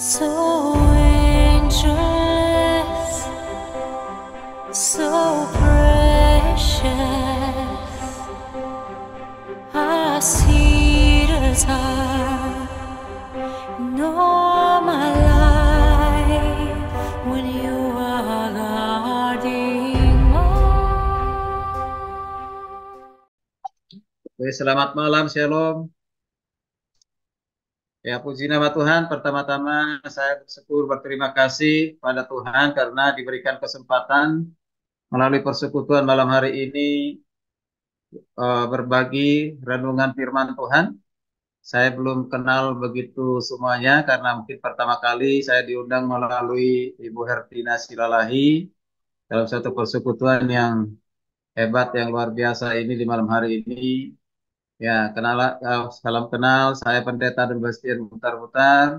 So angeless, so precious, I see the time in all my life when you are guarding Oke, selamat malam, Shalom. Ya, puji nama Tuhan. Pertama-tama saya bersyukur berterima kasih pada Tuhan karena diberikan kesempatan melalui persekutuan malam hari ini berbagi renungan firman Tuhan. Saya belum kenal begitu semuanya karena mungkin pertama kali saya diundang melalui Ibu Hertina Silalahi dalam satu persekutuan yang hebat, yang luar biasa ini di malam hari ini. Ya, salam kenal. Saya Pendeta dan Bastian Mutar-Mutar.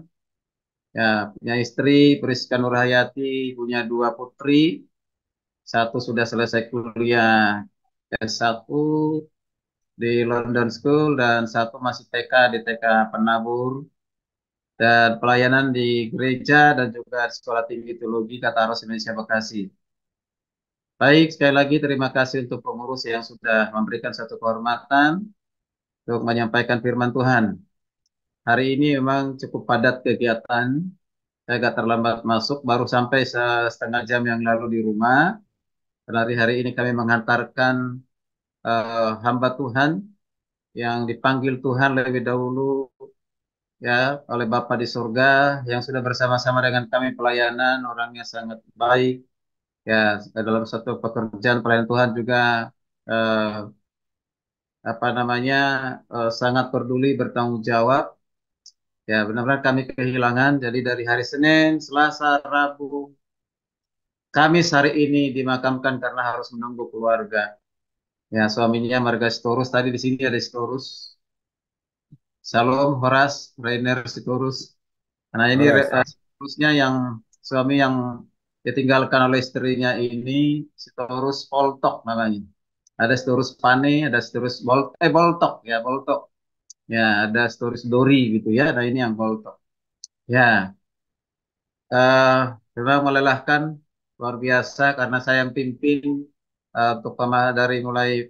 Ya, punya istri, Priska Nurhayati, punya dua putri. Satu sudah selesai kuliah S1 di London School dan satu masih TK di TK Penabur dan pelayanan di gereja dan juga di Sekolah Tinggi Teologi Kataros Indonesia Bekasi. Baik, sekali lagi terima kasih untuk pengurus yang sudah memberikan satu kehormatan untuk menyampaikan firman Tuhan. Hari ini memang cukup padat kegiatan. Saya agak terlambat masuk, baru sampai setengah jam yang lalu di rumah. Dan hari ini kami menghantarkan hamba Tuhan yang dipanggil Tuhan lebih dahulu ya oleh Bapa di surga yang sudah bersama-sama dengan kami pelayanan, orangnya sangat baik. Ya, dalam satu pekerjaan pelayanan Tuhan juga eh, apa namanya sangat peduli bertanggung jawab. Ya, benar-benar kami kehilangan. Jadi dari hari Senin, Selasa, Rabu, Kamis hari ini dimakamkan karena harus menunggu keluarga. Ya, suaminya Marga Sitorus. Tadi di sini ada Sitorus. Shalom, Horas, Rainer Sitorus. Nah, ini Halo, Sam. Sitorusnya yang suami yang ditinggalkan oleh istrinya ini Sitorus Poltok namanya. Ada Sitorus Pane, ada Sitorus Boltok ya, Boltok. Ya, ada Sitorus Dori gitu ya. Nah, ini yang Boltok. Ya, eh memang melelahkan luar biasa karena saya yang pimpin untuk dari mulai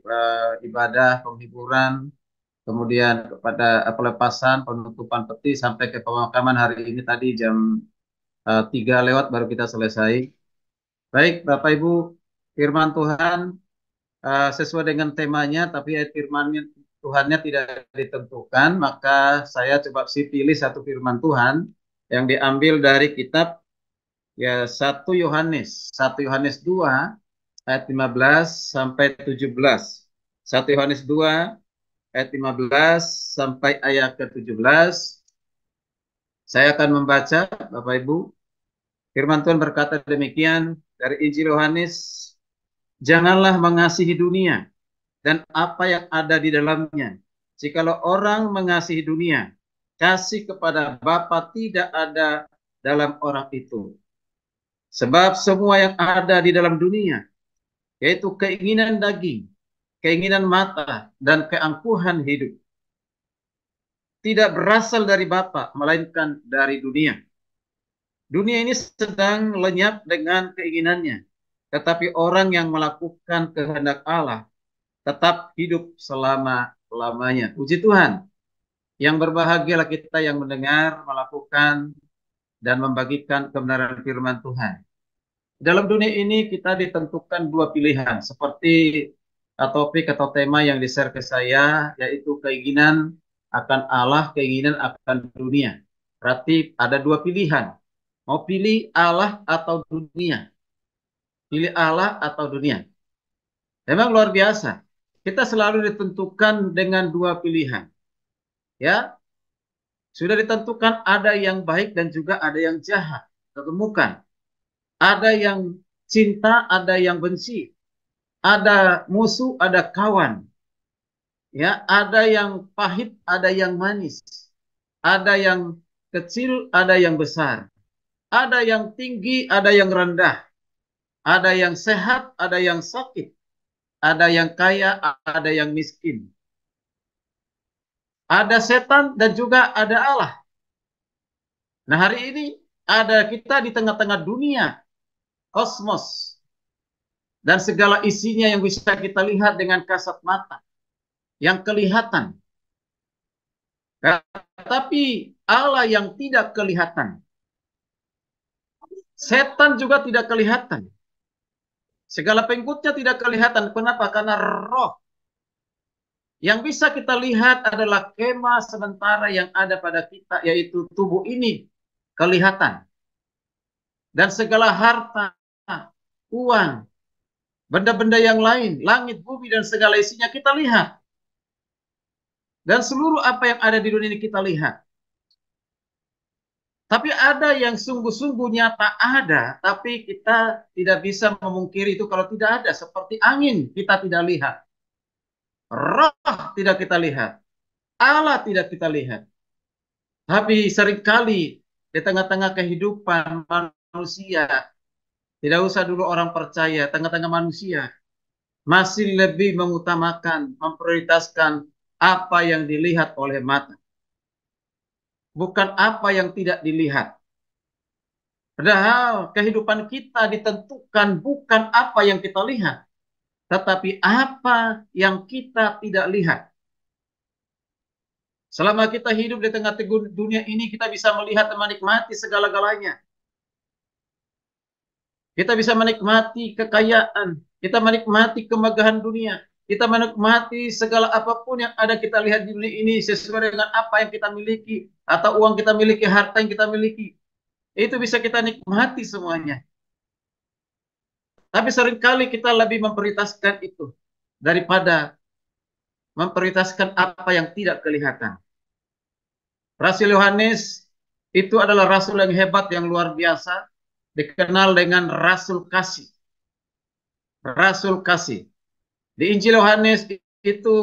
ibadah, penghiburan, kemudian kepada pelepasan, penutupan peti sampai ke pemakaman hari ini tadi jam 3 lewat baru kita selesai. Baik, Bapak Ibu, firman Tuhan sesuai dengan temanya, tapi ayat firmannya Tuhannya tidak ditentukan, maka saya coba sih pilih satu firman Tuhan yang diambil dari kitab ya 1 Yohanes 2 ayat 15 sampai 17. 1 Yohanes 2 ayat 15 sampai ayat ke-17. Saya akan membaca, Bapak Ibu. Firman Tuhan berkata demikian dari Injil Yohanes, janganlah mengasihi dunia dan apa yang ada di dalamnya. Jikalau orang mengasihi dunia, kasih kepada Bapa tidak ada dalam orang itu. Sebab semua yang ada di dalam dunia, yaitu keinginan daging, keinginan mata, dan keangkuhan hidup, tidak berasal dari Bapa, melainkan dari dunia. Dunia ini sedang lenyap dengan keinginannya, tetapi orang yang melakukan kehendak Allah tetap hidup selama-lamanya. Puji Tuhan, yang berbahagialah kita yang mendengar, melakukan, dan membagikan kebenaran firman Tuhan. Dalam dunia ini kita ditentukan dua pilihan, seperti topik atau tema yang di-share ke saya, yaitu keinginan akan Allah, keinginan akan dunia. Berarti ada dua pilihan, mau pilih Allah atau dunia, pilih Allah atau dunia. Memang luar biasa, kita selalu ditentukan dengan dua pilihan. Ya, sudah ditentukan ada yang baik dan juga ada yang jahat. Ketemukan, ada yang cinta, ada yang benci. Ada musuh, ada kawan. Ya, ada yang pahit, ada yang manis. Ada yang kecil, ada yang besar. Ada yang tinggi, ada yang rendah. Ada yang sehat, ada yang sakit. Ada yang kaya, ada yang miskin. Ada setan dan juga ada Allah. Nah, hari ini ada kita di tengah-tengah dunia, kosmos, dan segala isinya yang bisa kita lihat dengan kasat mata, yang kelihatan. Tapi Allah yang tidak kelihatan. Setan juga tidak kelihatan. Segala pengikutnya tidak kelihatan. Kenapa? Karena roh. Yang bisa kita lihat adalah kemah sementara yang ada pada kita, yaitu tubuh ini kelihatan. Dan segala harta, uang, benda-benda yang lain, langit, bumi, dan segala isinya kita lihat. Dan seluruh apa yang ada di dunia ini kita lihat. Tapi ada yang sungguh-sungguh nyata ada, tapi kita tidak bisa memungkiri itu kalau tidak ada. Seperti angin kita tidak lihat. Roh tidak kita lihat. Allah tidak kita lihat. Tapi seringkali di tengah-tengah kehidupan manusia, tidak usah dulu orang percaya, tengah-tengah manusia masih lebih mengutamakan, memprioritaskan apa yang dilihat oleh mata. Bukan apa yang tidak dilihat. Padahal kehidupan kita ditentukan bukan apa yang kita lihat, tetapi apa yang kita tidak lihat. Selama kita hidup di tengah dunia ini, kita bisa melihat dan menikmati segala-galanya. Kita bisa menikmati kekayaan, kita menikmati kemegahan dunia, kita menikmati segala apapun yang ada kita lihat di dunia ini sesuai dengan apa yang kita miliki, atau uang kita miliki, harta yang kita miliki. Itu bisa kita nikmati semuanya. Tapi seringkali kita lebih memprioritaskan itu daripada memprioritaskan apa yang tidak kelihatan. Rasul Yohanes itu adalah rasul yang hebat, yang luar biasa, dikenal dengan rasul kasih. Rasul kasih. Di Injil Yohanes itu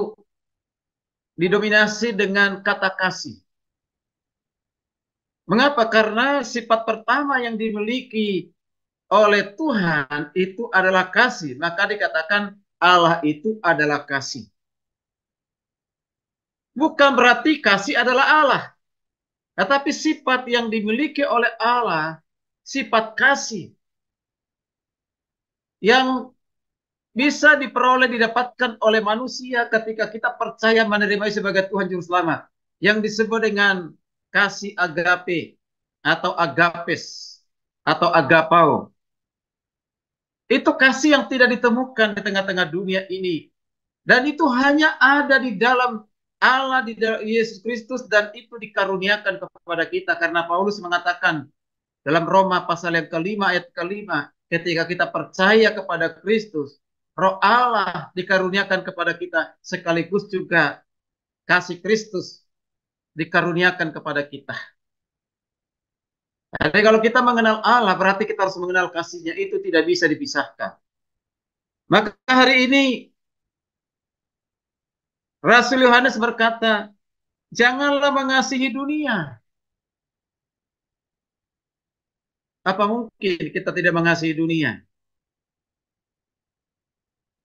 didominasi dengan kata kasih. Mengapa? Karena sifat pertama yang dimiliki oleh Tuhan itu adalah kasih. Maka dikatakan Allah itu adalah kasih. Bukan berarti kasih adalah Allah. Tetapi sifat yang dimiliki oleh Allah, sifat kasih, yang bisa diperoleh, didapatkan oleh manusia ketika kita percaya menerima sebagai Tuhan Juru Selamat. Yang disebut dengan kasih agape, atau agapes, atau agapao. Itu kasih yang tidak ditemukan di tengah-tengah dunia ini. Dan itu hanya ada di dalam Allah, di dalam Yesus Kristus, dan itu dikaruniakan kepada kita. Karena Paulus mengatakan dalam Roma pasal yang kelima, ayat kelima, ketika kita percaya kepada Kristus, Roh Allah dikaruniakan kepada kita, sekaligus juga kasih Kristus dikaruniakan kepada kita. Jadi kalau kita mengenal Allah, berarti kita harus mengenal kasihnya, itu tidak bisa dipisahkan. Maka hari ini Rasul Yohanes berkata, janganlah mengasihi dunia. Apa mungkin kita tidak mengasihi dunia?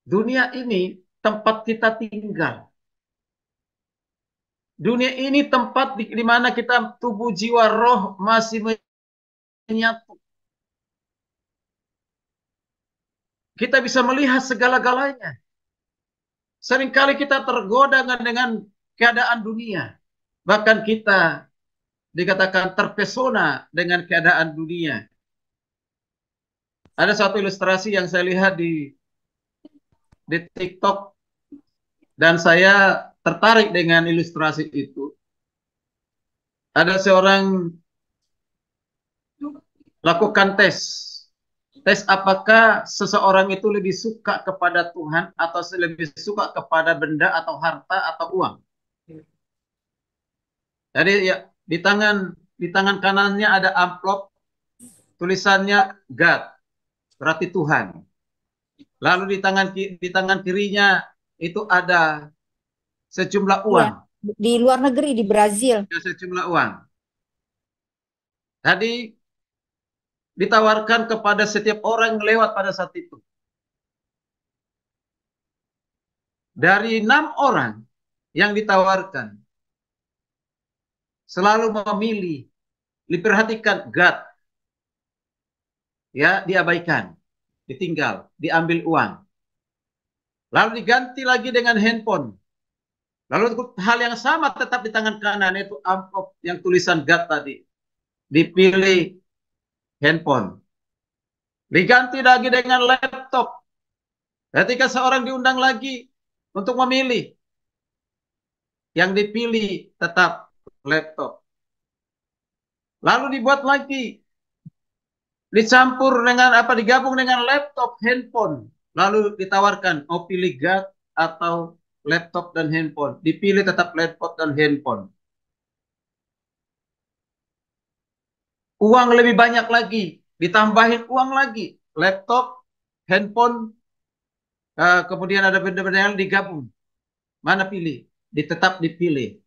Dunia ini tempat kita tinggal. Dunia ini tempat di mana kita tubuh, jiwa, roh masih menyatu. Kita bisa melihat segala-galanya. Seringkali kita tergoda dengan keadaan dunia. Bahkan kita dikatakan terpesona dengan keadaan dunia. Ada satu ilustrasi yang saya lihat di TikTok, dan saya tertarik dengan ilustrasi itu. Ada seorang lakukan tes. Tes apakah seseorang itu lebih suka kepada Tuhan atau lebih suka kepada benda atau harta atau uang. Jadi ya, di tangan kanannya ada amplop, tulisannya God, berarti Tuhan. Lalu di tangan kirinya itu ada sejumlah uang. Ya, di luar negeri, di Brazil. Sejumlah uang. Tadi ditawarkan kepada setiap orang yang lewat pada saat itu. Dari 6 orang yang ditawarkan, selalu memilih diperhatikan God, ya diabaikan, ditinggal, diambil uang. Lalu diganti lagi dengan handphone. Lalu hal yang sama tetap di tangan kanan, yaitu amplop yang tulisan God tadi. Dipilih handphone. Diganti lagi dengan laptop. Ketika seorang diundang lagi untuk memilih, yang dipilih tetap laptop. Lalu dibuat lagi, dicampur dengan apa, digabung dengan laptop, handphone. Lalu ditawarkan, mau pilih God atau laptop dan handphone. Dipilih tetap laptop dan handphone. Uang lebih banyak lagi, ditambahin uang lagi, laptop, handphone, kemudian ada benda-benda yang digabung. Mana pilih? Tetap dipilih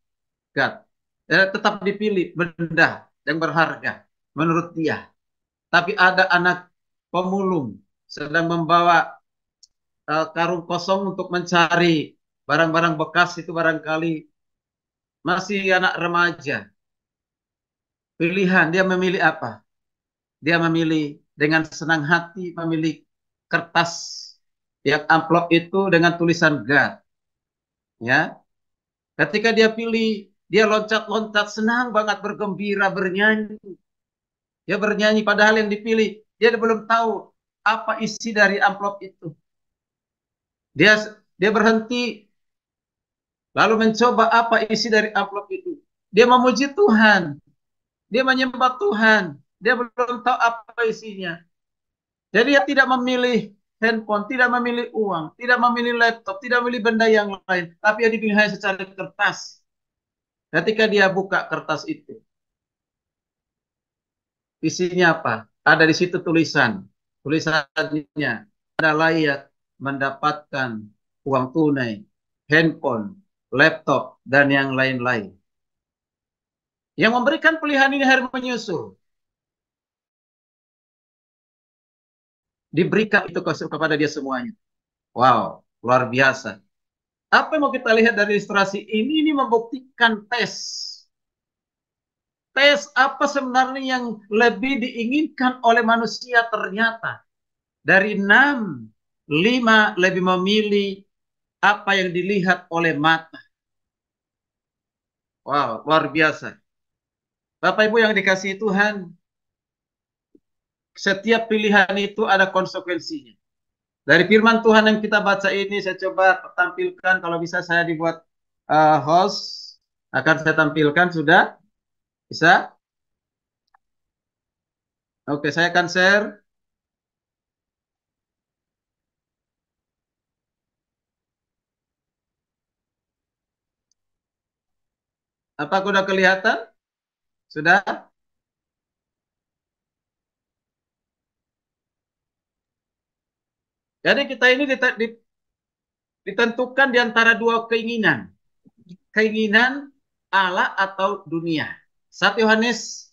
God. Tetap dipilih benda yang berharga menurut dia. Tapi ada anak pemulung sedang membawa karung kosong untuk mencari barang-barang bekas, itu barangkali masih anak remaja. Pilihan, dia memilih apa? Dia memilih dengan senang hati, memilih kertas yang amplop itu dengan tulisan God. Ya, ketika dia pilih, dia loncat-loncat, senang banget, bergembira, bernyanyi. Dia bernyanyi padahal yang dipilih, dia belum tahu apa isi dari amplop itu. Dia berhenti, lalu mencoba apa isi dari amplop itu. Dia memuji Tuhan, dia menyembah Tuhan, dia belum tahu apa isinya. Jadi dia tidak memilih handphone, tidak memilih uang, tidak memilih laptop, tidak memilih benda yang lain, tapi yang dipilih hanya secara kertas. Ketika dia buka kertas itu, isinya apa? Ada di situ tulisannya, ada layak mendapatkan uang tunai, handphone, laptop, dan yang lain-lain. Yang memberikan pilihan ini harus menyusul. Diberikan itu kepada dia semuanya. Wow, luar biasa. Apa yang mau kita lihat dari ilustrasi ini? Ini membuktikan tes. Tes apa sebenarnya yang lebih diinginkan oleh manusia ternyata. Dari 6, 5 lebih memilih apa yang dilihat oleh mata. Wow, luar biasa. Bapak Ibu yang dikasihi Tuhan, setiap pilihan itu ada konsekuensinya. Dari firman Tuhan yang kita baca ini, saya coba tampilkan, kalau bisa saya dibuat host, akan saya tampilkan, sudah? Bisa? Oke, saya akan share. Apa sudah kelihatan? Sudah? Jadi kita ini ditentukan di antara dua keinginan. Keinginan Allah atau dunia. 1 Yohanes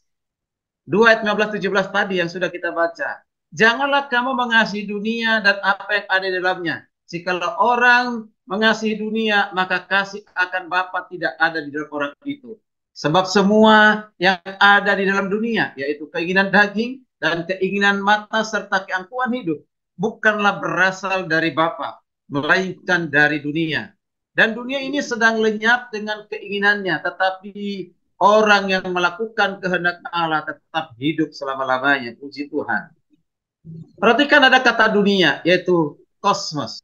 2 ayat 15-17 tadi yang sudah kita baca. Janganlah kamu mengasihi dunia dan apa yang ada di dalamnya. Jikalau orang mengasihi dunia, maka kasih akan Bapa tidak ada di dalam orang itu. Sebab semua yang ada di dalam dunia, yaitu keinginan daging dan keinginan mata serta keangkuhan hidup, bukanlah berasal dari Bapa, melainkan dari dunia. Dan dunia ini sedang lenyap dengan keinginannya, tetapi orang yang melakukan kehendak Allah tetap hidup selama-lamanya. Puji Tuhan. Perhatikan ada kata dunia, yaitu kosmos.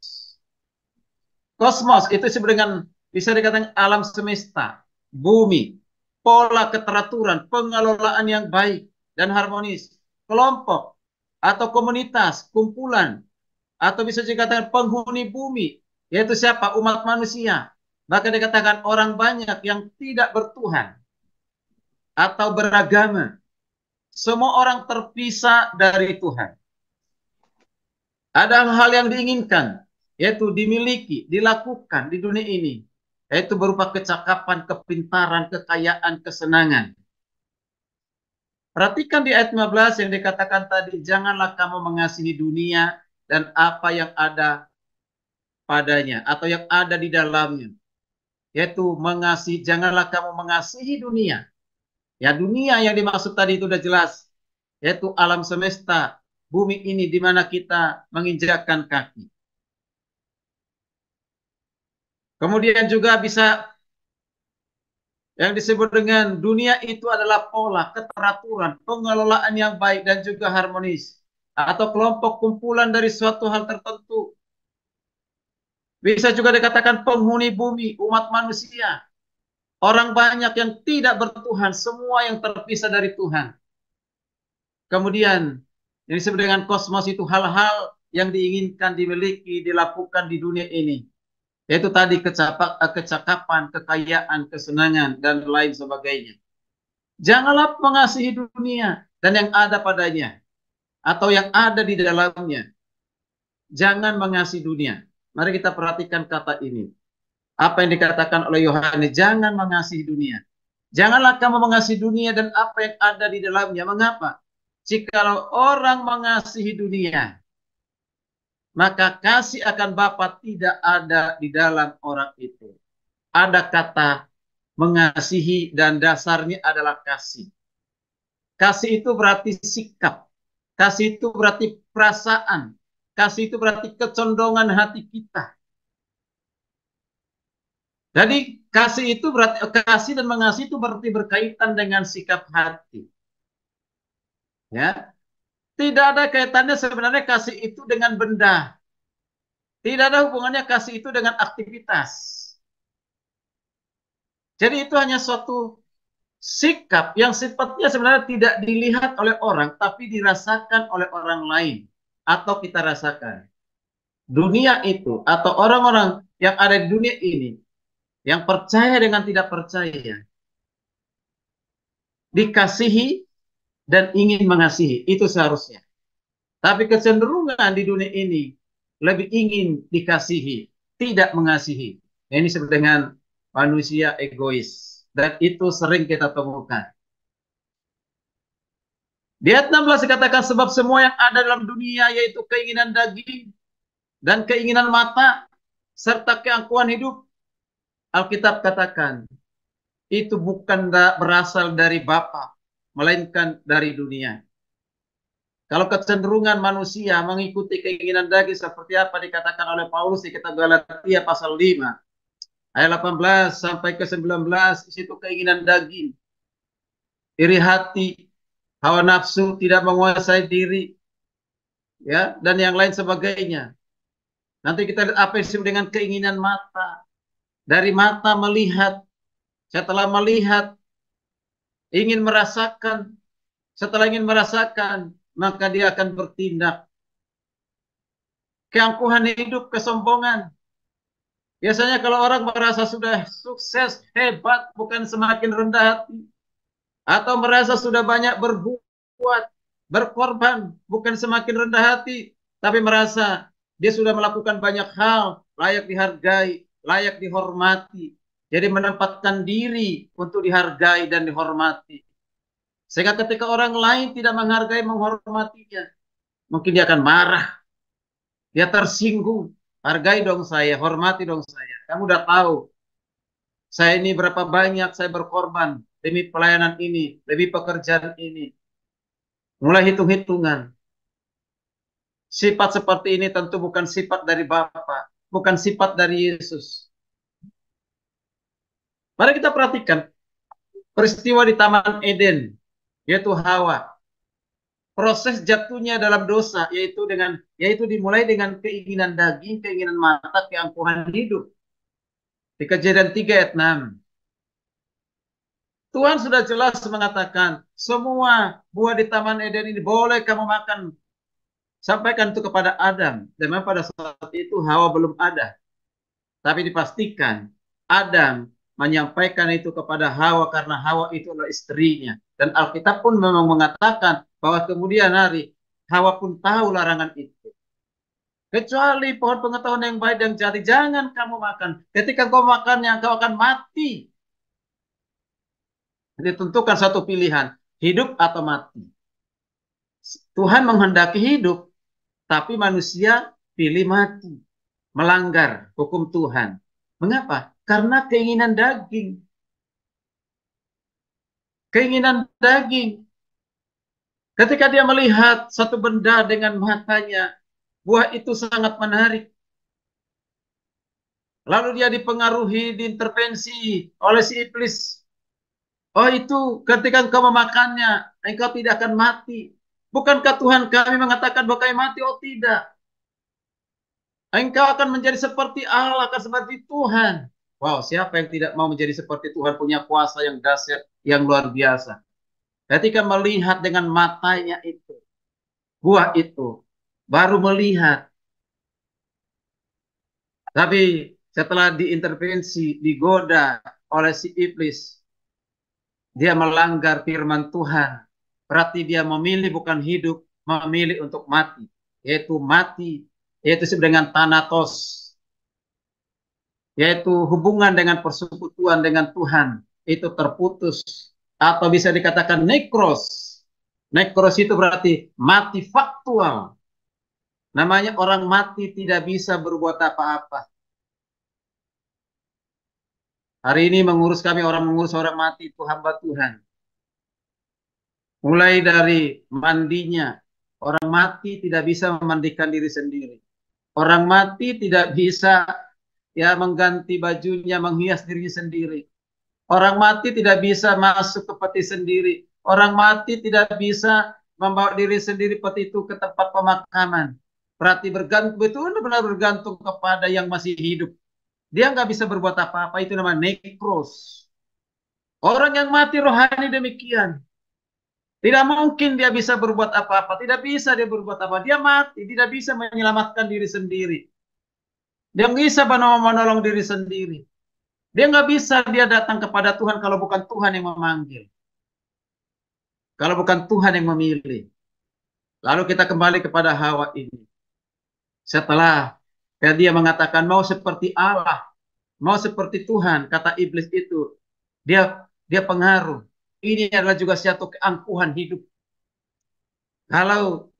Kosmos itu sebenarnya bisa dikatakan alam semesta, bumi, pola keteraturan, pengelolaan yang baik dan harmonis, kelompok atau komunitas, kumpulan, atau bisa dikatakan penghuni bumi, yaitu siapa? Umat manusia. Maka dikatakan orang banyak yang tidak bertuhan atau beragama. Semua orang terpisah dari Tuhan. Ada hal yang diinginkan, yaitu dimiliki, dilakukan di dunia ini, yaitu berupa kecakapan, kepintaran, kekayaan, kesenangan. Perhatikan di ayat 15 yang dikatakan tadi, janganlah kamu mengasihi dunia dan apa yang ada padanya, atau yang ada di dalamnya. Yaitu mengasihi, janganlah kamu mengasihi dunia. Ya, dunia yang dimaksud tadi itu udah jelas, yaitu alam semesta, bumi ini di mana kita menginjakkan kaki. Kemudian juga bisa yang disebut dengan dunia itu adalah pola, keteraturan, pengelolaan yang baik dan juga harmonis. Atau kelompok kumpulan dari suatu hal tertentu. Bisa juga dikatakan penghuni bumi, umat manusia. Orang banyak yang tidak bertuhan, semua yang terpisah dari Tuhan. Kemudian, yang disebut dengan kosmos itu hal-hal yang diinginkan, dimiliki, dilakukan di dunia ini. Yaitu tadi kecakapan, kekayaan, kesenangan, dan lain sebagainya. Janganlah mengasihi dunia dan yang ada padanya, atau yang ada di dalamnya. Jangan mengasihi dunia. Mari kita perhatikan kata ini. Apa yang dikatakan oleh Yohanes, jangan mengasihi dunia. Janganlah kamu mengasihi dunia dan apa yang ada di dalamnya. Mengapa? Jikalau orang mengasihi dunia, maka kasih akan Bapa tidak ada di dalam orang itu. Ada kata mengasihi dan dasarnya adalah kasih. Kasih itu berarti sikap. Kasih itu berarti perasaan. Kasih itu berarti kecondongan hati kita. Jadi kasih itu berarti, kasih dan mengasihi itu berarti berkaitan dengan sikap hati. Ya, tidak ada kaitannya sebenarnya kasih itu dengan benda. Tidak ada hubungannya kasih itu dengan aktivitas. Jadi itu hanya suatu sikap yang sifatnya sebenarnya tidak dilihat oleh orang, tapi dirasakan oleh orang lain. Atau kita rasakan. Dunia itu atau orang-orang yang ada di dunia ini, yang percaya dengan tidak percaya, dikasihi dan ingin mengasihi, itu seharusnya. Tapi kecenderungan di dunia ini lebih ingin dikasihi, tidak mengasihi. Ini disebut dengan manusia egois. Dan itu sering kita temukan. Di ayat 16 dikatakan sebab semua yang ada dalam dunia yaitu keinginan daging dan keinginan mata serta keangkuhan hidup. Alkitab katakan, itu bukan berasal dari Bapa, melainkan dari dunia. Kalau kecenderungan manusia mengikuti keinginan daging seperti apa dikatakan oleh Paulus di kitab Galatia pasal 5, ayat 18 sampai ke 19, itu keinginan daging, iri hati, hawa nafsu, tidak menguasai diri, ya, dan yang lain sebagainya. Nanti kita lihat apa yang disebut dengan keinginan mata. Dari mata melihat, setelah melihat, ingin merasakan, setelah ingin merasakan, maka dia akan bertindak. Keangkuhan hidup, kesombongan. Biasanya kalau orang merasa sudah sukses, hebat, bukan semakin rendah hati. Atau merasa sudah banyak berbuat, berkorban, bukan semakin rendah hati. Tapi merasa dia sudah melakukan banyak hal, layak dihargai, layak dihormati. Jadi menempatkan diri untuk dihargai dan dihormati. Sehingga ketika orang lain tidak menghargai, menghormatinya, mungkin dia akan marah. Dia tersinggung. Hargai dong saya, hormati dong saya. Kamu udah tahu, saya ini berapa banyak saya berkorban demi pelayanan ini, demi pekerjaan ini. Mulai hitung-hitungan. Sifat seperti ini tentu bukan sifat dari Bapa, bukan sifat dari Yesus. Mari kita perhatikan peristiwa di Taman Eden, yaitu Hawa. Proses jatuhnya dalam dosa yaitu dimulai dengan keinginan daging, keinginan mata, keangkuhan hidup. Di Kejadian 3 ayat 6. Tuhan sudah jelas mengatakan, semua buah di Taman Eden ini boleh kamu makan. Sampaikan itu kepada Adam. Dan memang pada saat itu Hawa belum ada. Tapi dipastikan Adam menyampaikan itu kepada Hawa karena Hawa itu adalah istrinya. Dan Alkitab pun memang mengatakan bahwa kemudian hari Hawa pun tahu larangan itu. Kecuali pohon pengetahuan yang baik dan jahat, jangan kamu makan. Ketika kau makannya, kau akan mati. Ditentukan satu pilihan, hidup atau mati. Tuhan menghendaki hidup, tapi manusia pilih mati. Melanggar hukum Tuhan. Mengapa? Karena keinginan daging. keinginan daging. Ketika dia melihat satu benda dengan matanya, buah itu sangat menarik. Lalu dia dipengaruhi, diintervensi oleh si iblis. Oh itu ketika engkau memakannya, engkau tidak akan mati. Bukankah Tuhan kami mengatakan bahwa kami mati? Oh tidak. Engkau akan menjadi seperti Allah, akan seperti Tuhan. Wow, siapa yang tidak mau menjadi seperti Tuhan, punya kuasa yang dahsyat, yang luar biasa. Ketika melihat dengan matanya itu, buah itu, baru melihat. Tapi setelah diintervensi, digoda oleh si iblis, dia melanggar firman Tuhan. Berarti dia memilih bukan hidup, memilih untuk mati. Yaitu mati, yaitu dengan thanatos. Yaitu hubungan dengan persekutuan dengan Tuhan. Itu terputus. Atau bisa dikatakan nekros. Nekros itu berarti mati faktual. Namanya orang mati tidak bisa berbuat apa-apa. Hari ini mengurus orang mati itu hamba Tuhan. Mulai dari mandinya. Orang mati tidak bisa memandikan diri sendiri. Orang mati tidak bisa mengganti bajunya, menghias dirinya sendiri. Orang mati tidak bisa masuk ke peti sendiri. Orang mati tidak bisa membawa diri sendiri peti itu ke tempat pemakaman. Berarti benar-benar bergantung kepada yang masih hidup. Dia nggak bisa berbuat apa-apa, itu namanya nekros. Orang yang mati rohani demikian. Tidak mungkin dia bisa berbuat apa-apa. Tidak bisa dia berbuat apa. Dia mati, tidak bisa menyelamatkan diri sendiri. Dia nggak bisa menolong diri sendiri. Dia nggak bisa dia datang kepada Tuhan kalau bukan Tuhan yang memanggil. Kalau bukan Tuhan yang memilih. Lalu kita kembali kepada Hawa ini. Setelah dia mengatakan mau seperti Allah, mau seperti Tuhan, kata iblis itu, dia pengaruh. Ini adalah juga satu keangkuhan hidup. Kalau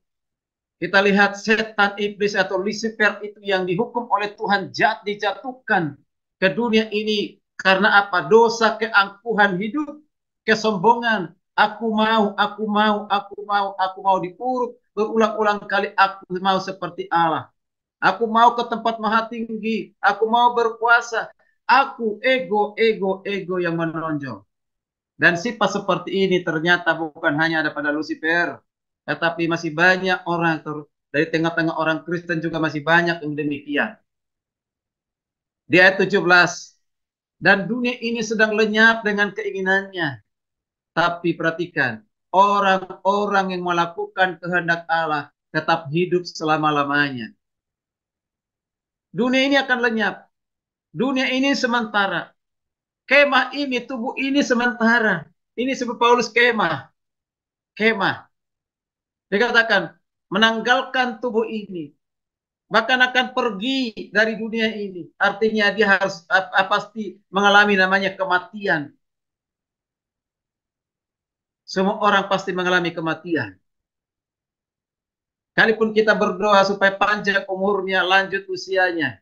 kita lihat setan iblis atau Lucifer itu yang dihukum oleh Tuhan dijatuhkan ke dunia ini karena apa? Dosa keangkuhan hidup, kesombongan. Aku mau diurut berulang-ulang kali. Aku mau seperti Allah. Aku mau ke tempat maha tinggi. Aku mau berkuasa. Aku ego yang menonjol. Dan sifat seperti ini ternyata bukan hanya ada pada Lucifer, tetapi masih banyak orang dari tengah-tengah orang Kristen juga masih banyak yang demikian. Di ayat 17, dan dunia ini sedang lenyap dengan keinginannya. Tapi perhatikan, orang-orang yang melakukan kehendak Allah tetap hidup selama-lamanya. Dunia ini akan lenyap. Dunia ini sementara. Kemah ini, tubuh ini sementara. Ini sebut Paulus kemah. Kemah. Dikatakan, menanggalkan tubuh ini. Bahkan akan pergi dari dunia ini. Artinya dia harus pasti mengalami namanya kematian. Semua orang pasti mengalami kematian. Kalaupun kita berdoa supaya panjang umurnya, lanjut usianya.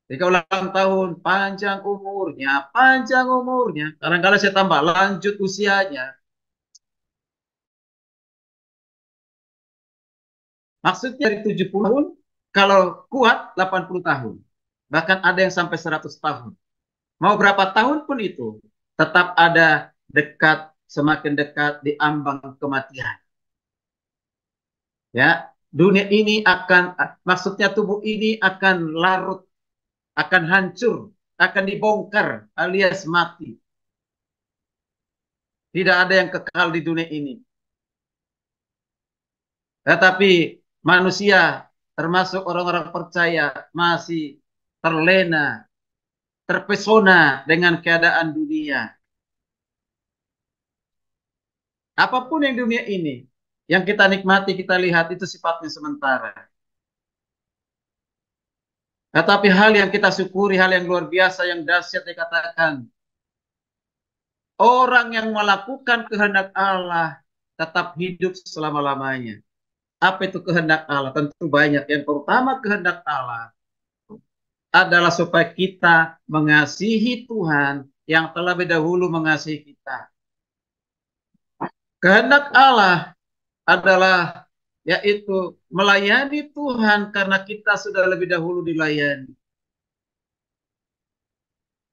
Jika ulang tahun, panjang umurnya. Kadang-kadang saya tambah, lanjut usianya. Maksudnya dari 70 tahun, kalau kuat 80 tahun. Bahkan ada yang sampai 100 tahun. Mau berapa tahun pun itu, tetap ada semakin dekat di ambang kematian. Ya, dunia ini maksudnya tubuh ini akan larut, akan hancur, akan dibongkar alias mati. Tidak ada yang kekal di dunia ini. Tetapi manusia, termasuk orang-orang percaya, masih terlena, terpesona dengan keadaan dunia. Apapun yang dunia ini, yang kita nikmati, kita lihat, itu sifatnya sementara. Tetapi hal yang kita syukuri, hal yang luar biasa, yang dahsyat dikatakan, orang yang melakukan kehendak Allah tetap hidup selama-lamanya. Apa itu kehendak Allah? Tentu banyak. Yang pertama kehendak Allah adalah supaya kita mengasihi Tuhan yang telah lebih dahulu mengasihi kita. Kehendak Allah adalah yaitu melayani Tuhan karena kita sudah lebih dahulu dilayani.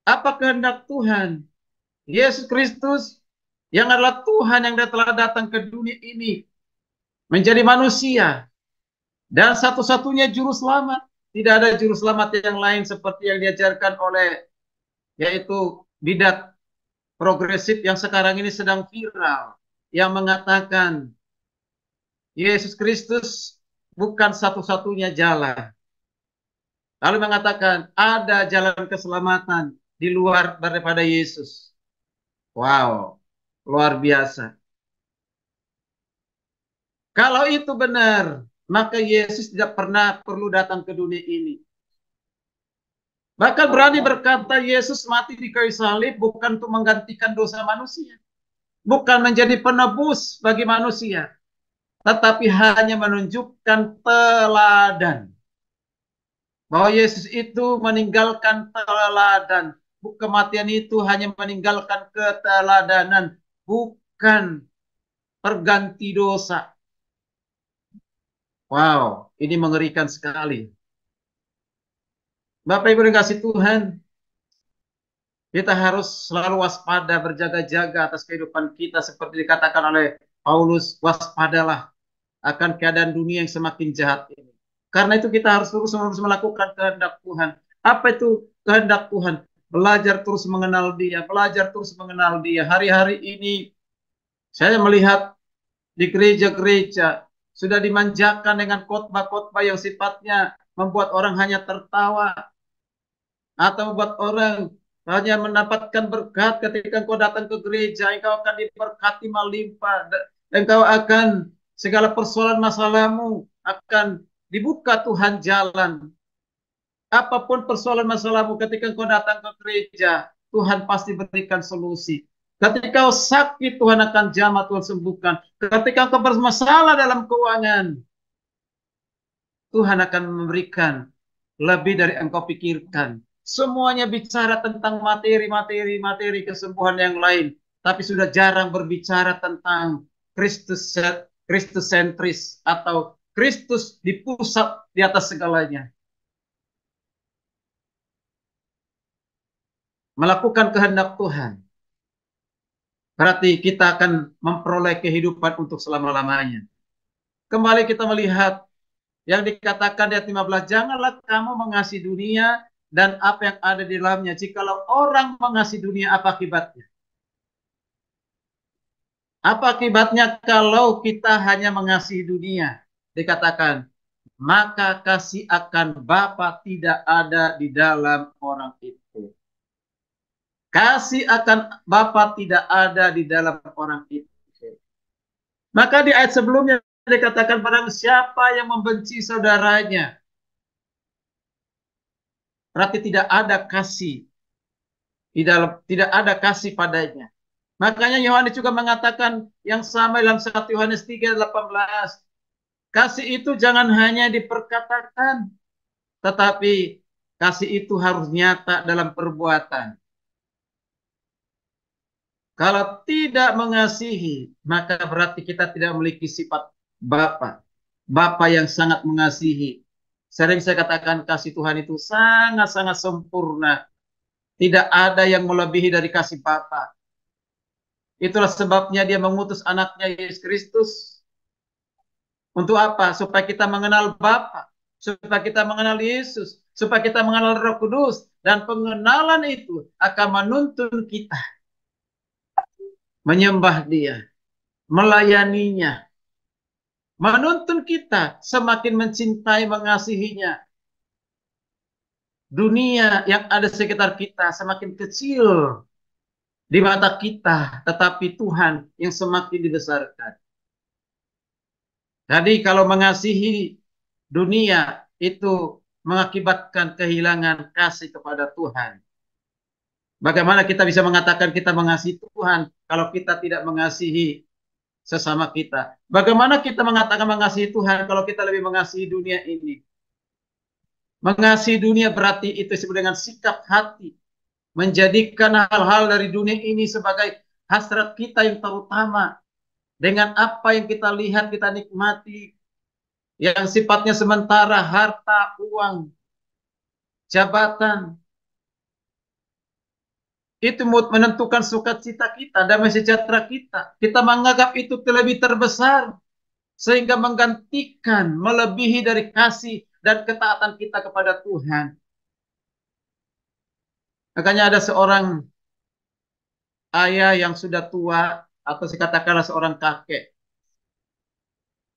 Apa kehendak Tuhan? Yesus Kristus yang adalah Tuhan yang telah datang ke dunia ini menjadi manusia dan satu-satunya juru selamat. Tidak ada juru selamat yang lain seperti yang diajarkan oleh yaitu bidat progresif yang sekarang ini sedang viral, yang mengatakan Yesus Kristus bukan satu-satunya jalan. Lalu mengatakan ada jalan keselamatan di luar daripada Yesus. Wow, luar biasa. Kalau itu benar, maka Yesus tidak pernah perlu datang ke dunia ini. Bahkan berani berkata Yesus mati di kayu salib bukan untuk menggantikan dosa manusia. Bukan menjadi penebus bagi manusia. Tetapi hanya menunjukkan teladan. Bahwa Yesus itu meninggalkan teladan. Kematian itu hanya meninggalkan keteladanan. Bukan perganti dosa. Wow, ini mengerikan sekali. Bapak Ibu dikasih Tuhan, kita harus selalu waspada, berjaga-jaga atas kehidupan kita. Seperti dikatakan oleh Paulus, waspadalah akan keadaan dunia yang semakin jahat ini. Karena itu kita harus terus melakukan kehendak Tuhan. Apa itu kehendak Tuhan? Belajar terus mengenal Dia, belajar terus mengenal Dia. Hari-hari ini saya melihat di gereja-gereja sudah dimanjakan dengan khotbah-khotbah yang sifatnya membuat orang hanya tertawa atau membuat orang hanya mendapatkan berkat. Ketika engkau datang ke gereja, engkau akan diberkati melimpah. Engkau akan segala persoalan masalahmu akan dibuka Tuhan jalan. Apapun persoalan masalahmu ketika engkau datang ke gereja, Tuhan pasti berikan solusi. Ketika kau sakit, Tuhan akan jamah, Tuhan sembuhkan. Ketika kau bermasalah dalam keuangan, Tuhan akan memberikan lebih dari engkau pikirkan. Semuanya bicara tentang materi kesembuhan yang lain, tapi sudah jarang berbicara tentang Kristus sentris atau Kristus di pusat di atas segalanya. Melakukan kehendak Tuhan berarti kita akan memperoleh kehidupan untuk selama-lamanya. Kembali kita melihat yang dikatakan di ayat 15, janganlah kamu mengasihi dunia dan apa yang ada di dalamnya. Jikalau orang mengasihi dunia, apa akibatnya? Apa akibatnya kalau kita hanya mengasihi dunia? Dikatakan, maka kasih akan Bapa tidak ada di dalam orang itu. Kasih akan Bapa tidak ada di dalam orang itu. Maka di ayat sebelumnya dikatakan, barang siapa yang membenci saudaranya, berarti tidak ada kasih di dalam, tidak ada kasih padanya. Makanya Yohanes juga mengatakan yang sama dalam 1 Yohanes 3:18. Kasih itu jangan hanya diperkatakan, tetapi kasih itu harus nyata dalam perbuatan. Kalau tidak mengasihi, maka berarti kita tidak memiliki sifat Bapa. Bapa yang sangat mengasihi. Sering saya katakan kasih Tuhan itu sangat-sangat sempurna. Tidak ada yang melebihi dari kasih Bapa. Itulah sebabnya Dia mengutus anaknya Yesus Kristus. Untuk apa? Supaya kita mengenal Bapa. Supaya kita mengenal Yesus. Supaya kita mengenal Roh Kudus. Dan pengenalan itu akan menuntun kita menyembah Dia, melayaninya, menuntun kita semakin mencintai, mengasihinya. Dunia yang ada sekitar kita semakin kecil di mata kita, tetapi Tuhan yang semakin dibesarkan. Jadi kalau mengasihi dunia itu mengakibatkan kehilangan kasih kepada Tuhan. Bagaimana kita bisa mengatakan kita mengasihi Tuhan kalau kita tidak mengasihi sesama kita? Bagaimana kita mengatakan mengasihi Tuhan kalau kita lebih mengasihi dunia ini? Mengasihi dunia berarti itu disebut dengan sikap hati. Menjadikan hal-hal dari dunia ini sebagai hasrat kita yang terutama. dengan apa yang kita lihat, kita nikmati, yang sifatnya sementara, harta, uang, jabatan, itu menentukan sukacita kita, damai sejahtera kita. Kita menganggap itu lebih terbesar, sehingga menggantikan, melebihi dari kasih dan ketaatan kita kepada Tuhan. Makanya ada seorang ayah yang sudah tua, atau katakanlah seorang kakek.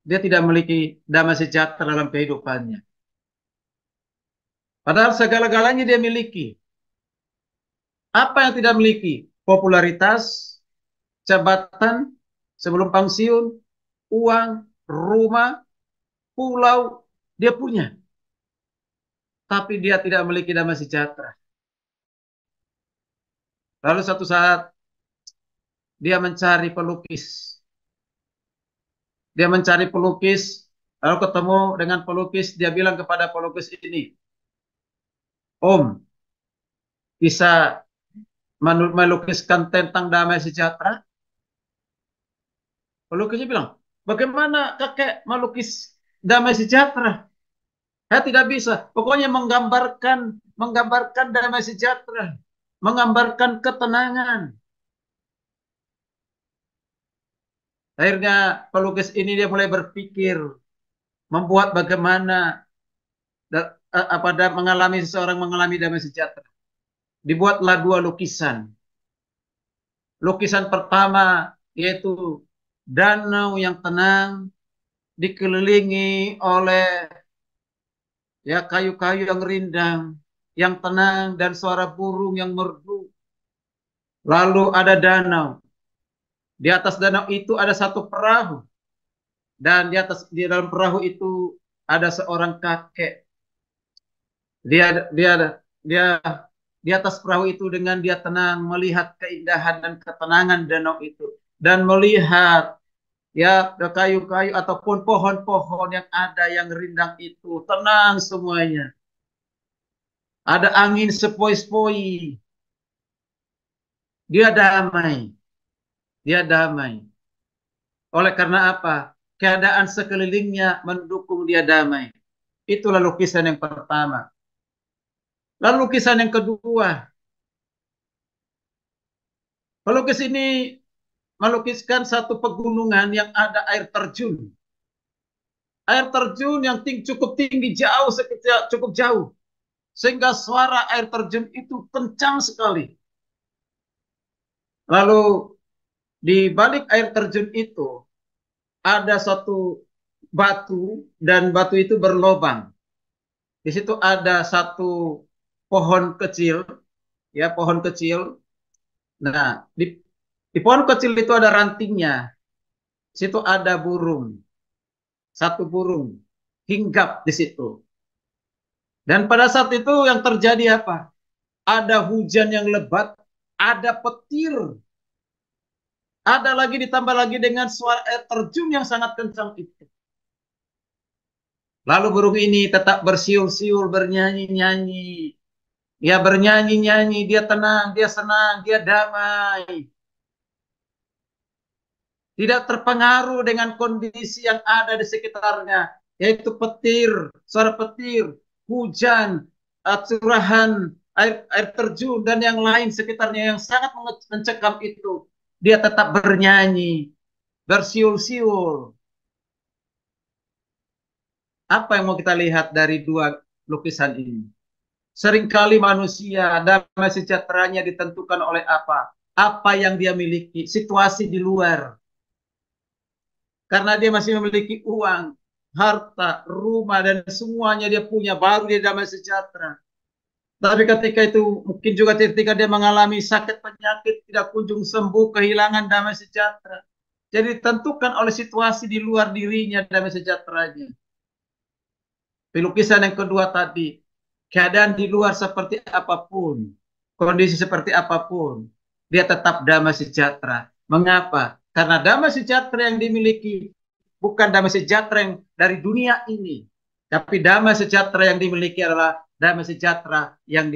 Dia tidak memiliki damai sejahtera dalam kehidupannya. Padahal segala-galanya dia miliki. Apa yang tidak miliki? Popularitas, jabatan, sebelum pensiun, uang, rumah, pulau, dia punya. Tapi dia tidak memiliki damai sejahtera. Lalu satu saat, dia mencari pelukis. Dia mencari pelukis, lalu ketemu dengan pelukis, dia bilang kepada pelukis ini, Om, bisa melukiskan tentang damai sejahtera? Pelukisnya bilang, bagaimana kakek melukis damai sejahtera? Saya tidak bisa. Pokoknya menggambarkan damai sejahtera, menggambarkan ketenangan. Akhirnya pelukis ini dia mulai berpikir, membuat bagaimana seseorang mengalami damai sejahtera. Dibuatlah dua lukisan. Lukisan pertama yaitu danau yang tenang, dikelilingi oleh ya kayu-kayu yang rindang, yang tenang, dan suara burung yang merdu. Lalu ada danau. Di atas danau itu ada satu perahu. Dan di dalam perahu itu ada seorang kakek. Dia di atas perahu itu dengan dia tenang melihat keindahan dan ketenangan danau itu, dan melihat ya kayu-kayu ataupun pohon-pohon yang ada yang rindang itu tenang semuanya. Ada angin sepoi-sepoi. Dia damai. Dia damai. Oleh karena apa? Keadaan sekelilingnya mendukung dia damai. Itulah lukisan yang pertama. Lalu lukisan yang kedua. Pelukis ini melukiskan satu pegunungan yang ada air terjun. Air terjun yang cukup tinggi, cukup jauh. Sehingga suara air terjun itu kencang sekali. Lalu di balik air terjun itu ada satu batu, dan batu itu berlobang. Di situ ada satu pohon kecil, ya pohon kecil. Nah, di pohon kecil itu ada rantingnya. Di situ ada burung, satu burung hinggap di situ. Dan pada saat itu yang terjadi apa? Ada hujan yang lebat, ada petir. Ada lagi ditambah lagi dengan suara air terjun yang sangat kencang itu. Lalu burung ini tetap bersiul-siul, bernyanyi-nyanyi. Dia bernyanyi-nyanyi, dia tenang, dia senang, dia damai. Tidak terpengaruh dengan kondisi yang ada di sekitarnya, yaitu petir, suara petir, hujan, curahan, air terjun, dan yang lain sekitarnya yang sangat mencekam itu. Dia tetap bernyanyi, bersiul-siul. Apa yang mau kita lihat dari dua lukisan ini? Seringkali manusia damai sejahteranya ditentukan oleh apa? Apa yang dia miliki, situasi di luar. Karena dia masih memiliki uang, harta, rumah, dan semuanya dia punya, baru dia damai sejahtera. Tapi ketika itu, mungkin juga ketika dia mengalami sakit penyakit, tidak kunjung sembuh, kehilangan damai sejahtera. Jadi ditentukan oleh situasi di luar dirinya damai sejahteranya. Lukisan yang kedua tadi, keadaan di luar seperti apapun, kondisi seperti apapun, dia tetap damai sejahtera. Mengapa? Karena damai sejahtera yang dimiliki bukan damai sejahtera yang dari dunia ini, tapi damai sejahtera yang dimiliki adalah damai sejahtera yang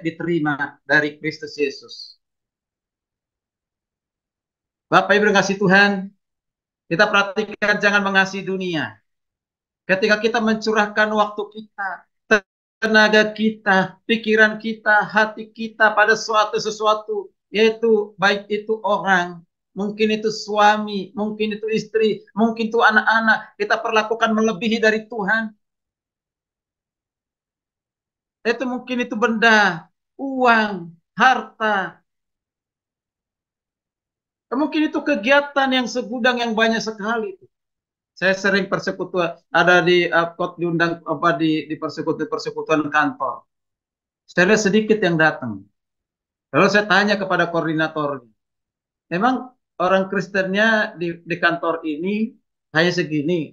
diterima dari Kristus Yesus. Bapak Ibu kasih Tuhan, Kita perhatikan jangan mengasihi dunia. Ketika kita mencurahkan waktu kita, tenaga kita, pikiran kita, hati kita pada suatu sesuatu, yaitu baik itu orang, mungkin itu suami, mungkin itu istri, mungkin itu anak-anak, kita perlakukan melebihi dari Tuhan. Itu mungkin itu benda, uang, harta. Mungkin itu kegiatan yang segudang yang banyak sekali. Saya sering persekutuan, ada di diundang di persekutuan kantor. Saya lihat sedikit yang datang. Lalu saya tanya kepada koordinatornya, memang orang Kristennya di kantor ini hanya segini,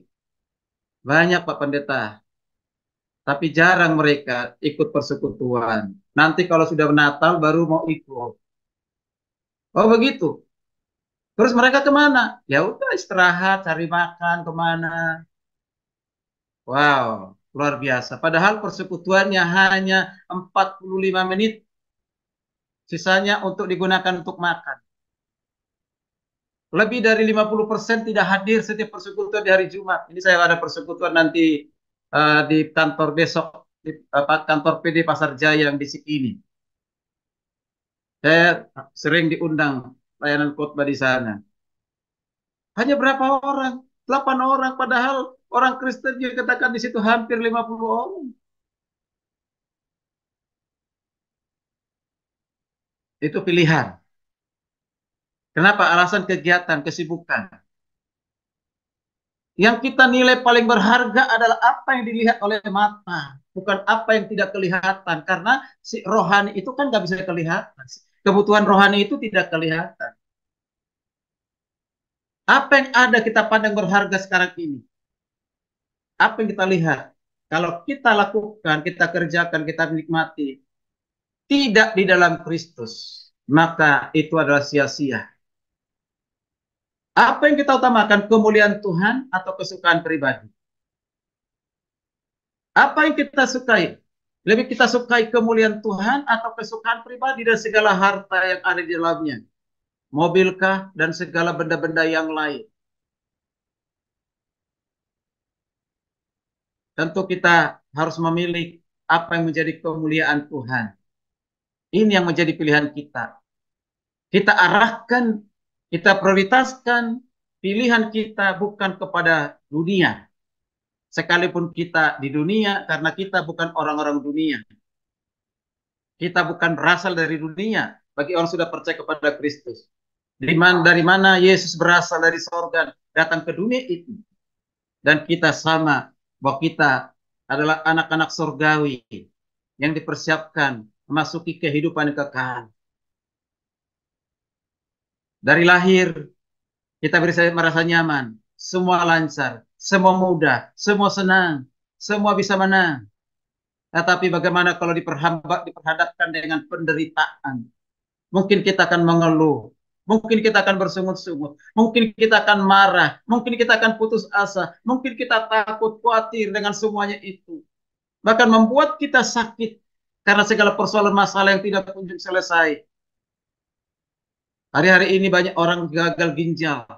banyak Pak Pendeta, tapi jarang mereka ikut persekutuan. Nanti kalau sudah Natal baru mau ikut. Oh begitu. Terus mereka kemana? Ya udah istirahat, cari makan kemana. Wow, luar biasa. Padahal persekutuannya hanya 45 menit. Sisanya untuk digunakan untuk makan. Lebih dari 50% tidak hadir setiap persekutuan di hari Jumat. Ini saya ada persekutuan nanti di kantor besok, di kantor PD Pasar Jaya yang di Cikini. Saya sering diundang layanan khotbah di sana. Hanya berapa orang? 8 orang, padahal orang Kristen yang katakan di situ hampir 50 orang. Itu pilihan. Kenapa? Alasan kegiatan, kesibukan. Yang kita nilai paling berharga adalah apa yang dilihat oleh mata, bukan apa yang tidak kelihatan. Karena si rohani itu kan nggak bisa kelihatan. Kebutuhan rohani itu tidak kelihatan. Apa yang ada kita pandang berharga sekarang ini? Apa yang kita lihat? Kalau kita lakukan, kita kerjakan, kita nikmati, tidak di dalam Kristus, maka itu adalah sia-sia. Apa yang kita utamakan, kemuliaan Tuhan atau kesukaan pribadi? Apa yang kita sukai? Lebih kita sukai kemuliaan Tuhan atau kesukaan pribadi dan segala harta yang ada di dalamnya? Mobilkah dan segala benda-benda yang lain? Tentu kita harus memilih apa yang menjadi kemuliaan Tuhan. Ini yang menjadi pilihan kita. Kita arahkan, kita prioritaskan pilihan kita bukan kepada dunia. Sekalipun kita di dunia, karena kita bukan orang-orang dunia. Kita bukan berasal dari dunia. Bagi orang sudah percaya kepada Kristus. Dari mana Yesus berasal dari sorga, datang ke dunia itu. Dan kita sama, bahwa kita adalah anak-anak sorgawi yang dipersiapkan memasuki kehidupan yang kekal. Dari lahir, kita bisa merasa nyaman, semua lancar, semua mudah, semua senang, semua bisa menang. Tetapi bagaimana kalau diperhadapkan dengan penderitaan? Mungkin kita akan mengeluh, mungkin kita akan bersungut-sungut, mungkin kita akan marah, mungkin kita akan putus asa, mungkin kita takut, khawatir dengan semuanya itu. Bahkan membuat kita sakit karena segala persoalan masalah yang tidak kunjung selesai. Hari-hari ini banyak orang gagal ginjal,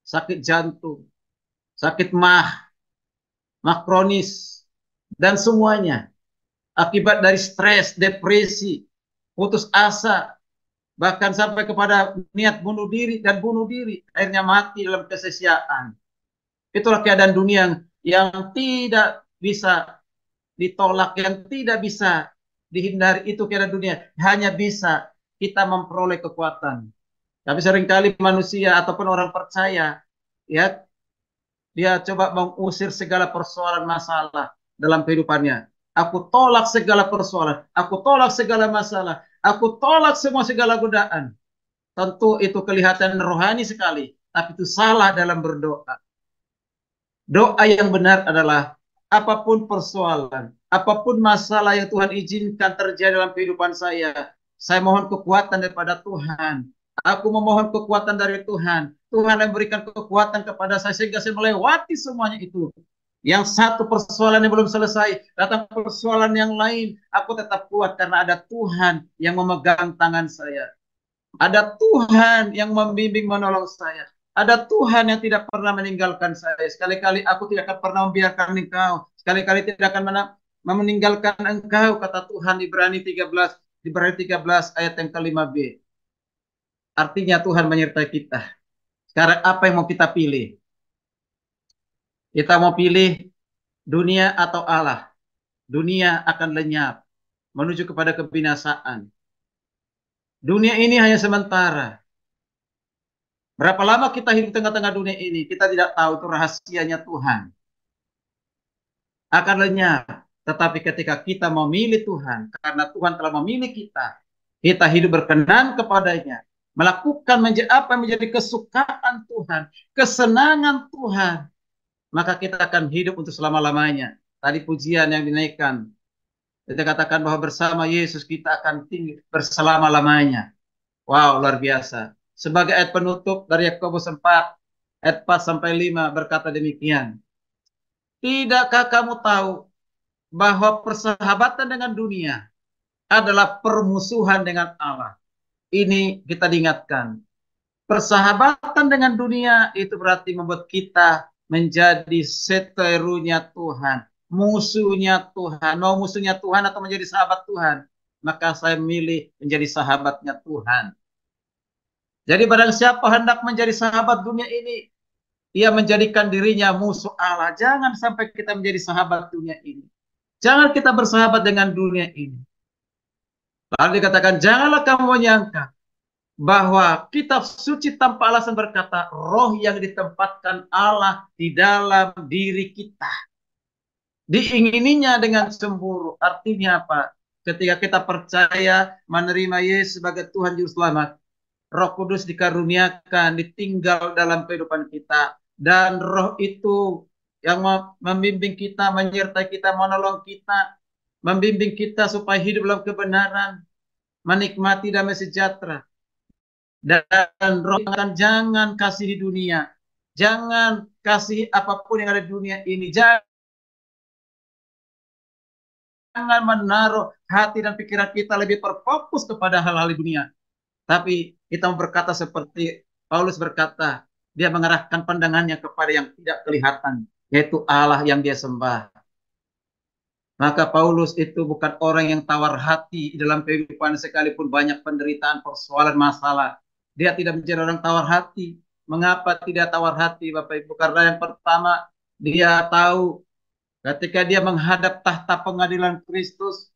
sakit jantung, sakit mah kronis, dan semuanya akibat dari stres, depresi, putus asa, bahkan sampai kepada niat bunuh diri dan bunuh diri, akhirnya mati dalam kesia-siaan. Itulah keadaan dunia yang tidak bisa ditolak, yang tidak bisa dihindari. Itu keadaan dunia, hanya bisa kita memperoleh kekuatan. Tapi seringkali manusia ataupun orang percaya, ya, dia coba mengusir segala persoalan masalah dalam kehidupannya. Aku tolak segala persoalan, aku tolak segala masalah, aku tolak segala godaan. Tentu itu kelihatan rohani sekali, tapi itu salah dalam berdoa. Doa yang benar adalah apapun persoalan, apapun masalah yang Tuhan izinkan terjadi dalam kehidupan saya mohon kekuatan daripada Tuhan. Aku memohon kekuatan dari Tuhan. Tuhan yang berikan kekuatan kepada saya sehingga saya melewati semuanya itu. Yang satu persoalan yang belum selesai, datang persoalan yang lain, aku tetap kuat karena ada Tuhan yang memegang tangan saya. Ada Tuhan yang membimbing menolong saya. Ada Tuhan yang tidak pernah meninggalkan saya. Sekali-kali aku tidak akan pernah membiarkan engkau. Sekali-kali tidak akan meninggalkan engkau, kata Tuhan di Ibrani 13 ayat yang ke-5b. Artinya Tuhan menyertai kita. Sekarang apa yang mau kita pilih? Kita mau pilih dunia atau Allah? Dunia akan lenyap menuju kepada kebinasaan. Dunia ini hanya sementara. Berapa lama kita hidup tengah-tengah dunia ini, kita tidak tahu, itu rahasianya Tuhan. Akan lenyap. Tetapi ketika kita memilih Tuhan, karena Tuhan telah memilih kita hidup berkenan kepadanya, melakukan apa yang menjadi kesukaan Tuhan, kesenangan Tuhan, maka kita akan hidup untuk selama-lamanya. Tadi pujian yang dinaikkan, kita katakan bahwa bersama Yesus kita akan tinggal berselama-lamanya. Wow, luar biasa. Sebagai ayat penutup dari Yakobus 4, ayat 4 sampai 5 berkata demikian. Tidakkah kamu tahu bahwa persahabatan dengan dunia adalah permusuhan dengan Allah? Ini kita diingatkan. Persahabatan dengan dunia itu berarti membuat kita menjadi seterunya Tuhan, musuhnya Tuhan. Mau musuhnya Tuhan atau menjadi sahabat Tuhan? Maka saya memilih menjadi sahabatnya Tuhan. Jadi barang siapa hendak menjadi sahabat dunia ini, ia menjadikan dirinya musuh Allah. Jangan sampai kita menjadi sahabat dunia ini. Jangan kita bersahabat dengan dunia ini. Lalu dikatakan, janganlah kamu menyangka bahwa kitab suci tanpa alasan berkata, roh yang ditempatkan Allah di dalam diri kita diingininya dengan cemburu. Artinya apa? Ketika kita percaya menerima Yesus sebagai Tuhan Juru Selamat, Roh Kudus dikaruniakan, ditinggal dalam kehidupan kita. Dan roh itu yang membimbing kita, menyertai kita, menolong kita, membimbing kita supaya hidup dalam kebenaran, menikmati damai sejahtera. Dan roh akan jangan kasihi dunia. Jangan kasih apapun yang ada di dunia ini. Jangan menaruh hati dan pikiran kita lebih terfokus kepada hal-hal di dunia. Tapi kita berkata seperti Paulus berkata, dia mengarahkan pandangannya kepada yang tidak kelihatan, yaitu Allah yang dia sembah. Maka Paulus itu bukan orang yang tawar hati dalam kehidupan sekalipun banyak penderitaan, persoalan, masalah. Dia tidak menjadi orang tawar hati. Mengapa tidak tawar hati, Bapak Ibu? Karena yang pertama, dia tahu ketika dia menghadap tahta pengadilan Kristus,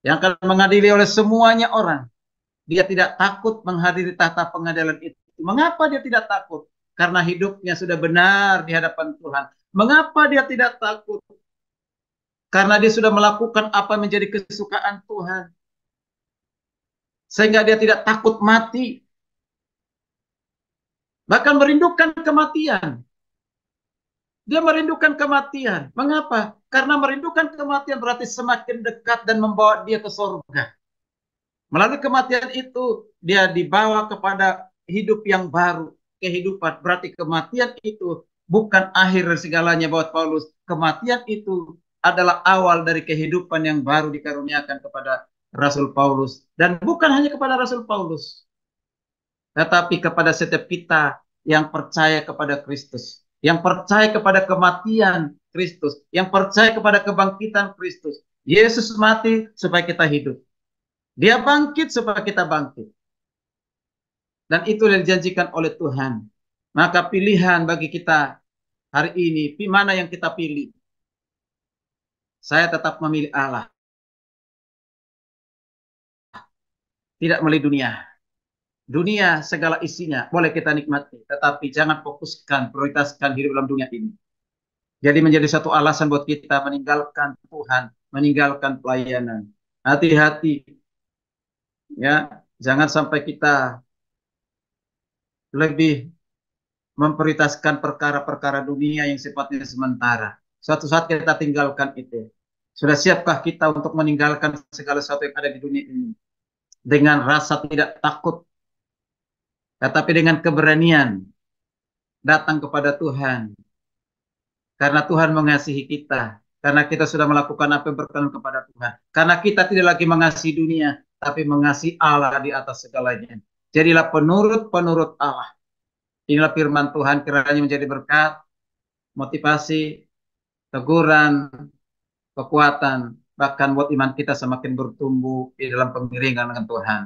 yang akan mengadili oleh semuanya orang, dia tidak takut menghadiri tahta pengadilan itu. Mengapa dia tidak takut? Karena hidupnya sudah benar di hadapan Tuhan. Mengapa dia tidak takut? Karena dia sudah melakukan apa menjadi kesukaan Tuhan. Sehingga dia tidak takut mati. Bahkan merindukan kematian. Dia merindukan kematian. Mengapa? Karena merindukan kematian berarti semakin dekat dan membawa dia ke surga. Melalui kematian itu, dia dibawa kepada hidup yang baru, kehidupan. Berarti kematian itu bukan akhir segalanya buat Paulus. Kematian itu adalah awal dari kehidupan yang baru dikaruniakan kepada Rasul Paulus. Dan bukan hanya kepada Rasul Paulus, tetapi kepada setiap kita yang percaya kepada Kristus, yang percaya kepada kematian Kristus, yang percaya kepada kebangkitan Kristus. Yesus mati supaya kita hidup. Dia bangkit supaya kita bangkit. Dan itu yang dijanjikan oleh Tuhan. Maka pilihan bagi kita hari ini, mana yang kita pilih? Saya tetap memilih Allah. Tidak memilih dunia. Dunia segala isinya boleh kita nikmati. Tetapi jangan fokuskan, prioritaskan hidup dalam dunia ini. Jadi menjadi satu alasan buat kita meninggalkan Tuhan, meninggalkan pelayanan. Hati-hati. Ya, jangan sampai kita lebih memprioritaskan perkara-perkara dunia yang sifatnya sementara. Suatu saat kita tinggalkan itu. Sudah siapkah kita untuk meninggalkan segala sesuatu yang ada di dunia ini dengan rasa tidak takut, tetapi dengan keberanian datang kepada Tuhan, karena Tuhan mengasihi kita, karena kita sudah melakukan apa yang berkenan kepada Tuhan, karena kita tidak lagi mengasihi dunia, tapi mengasihi Allah di atas segalanya. Jadilah penurut-penurut Allah. Inilah firman Tuhan, kiranya menjadi berkat, motivasi, teguran, kekuatan, bahkan buat iman kita semakin bertumbuh di dalam pengiringan dengan Tuhan.